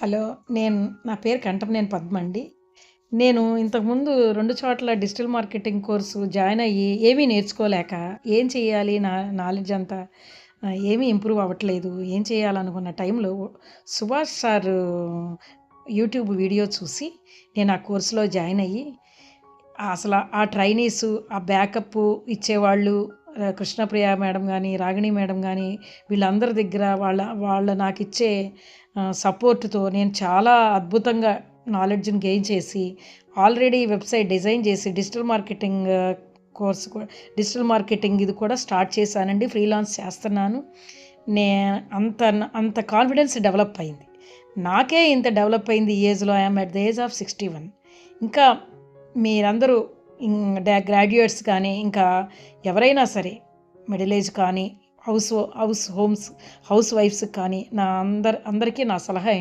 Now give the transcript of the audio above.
Hello. నా పేరు కంటమనేని పద్మ అండి. నేను ఇంతకుముందు 2 చోట్ల డిజిటల్ మార్కెటింగ్ కోర్సు జాయిన్ అయ్యి ఏమీ నేర్చుకోలేక, ఏం చేయాలి? నా నాలెడ్జ్ అంతా ఏమీ ఇంప్రూవ్ అవ్వట్లేదు. ఏం చేయాలనుకున్న టైంలో సుభాష్ సారు యూట్యూబ్ వీడియో చూసి నేను ఆ కోర్స్‌లో జాయిన్ అయ్యి, అసల ఆ ట్రైనీసు, ఆ బ్యాకప్పు ఇచ్చేవాళ్ళు, కృష్ణప్రియ మేడం గాని, రాగిణి మేడం గాని, వీళ్ళందరి దగ్గర వాళ్ళ నాకిచ్చే సపోర్ట్‌తో నేను చాలా అద్భుతంగా నాలెడ్జ్‌ని గెయిన్ చేసి, ఆల్రెడీ వెబ్‌సైట్ డిజైన్ చేసి, కోర్స్ కూ డిజిటల్ మార్కెటింగ్ ఇది కూడా స్టార్ట్ చేశానండి. ఫ్రీలాన్స్ చేస్తున్నాను. నే అంత అంత కాన్ఫిడెన్స్ డెవలప్ అయింది. నాకే ఇంత డెవలప్ అయింది ఈ ఏజ్‌లో. I am at the age of 61. ఇంకా మీరందరూ గ్రాడ్యుయేట్స్ కానీ, ఇంకా ఎవరైనా సరే మిడిల్ ఏజ్ కానీ, హౌస్ హౌస్ హోమ్స్ హౌస్ వైఫ్స్‌కి కానీ అందరికీ నా సలహా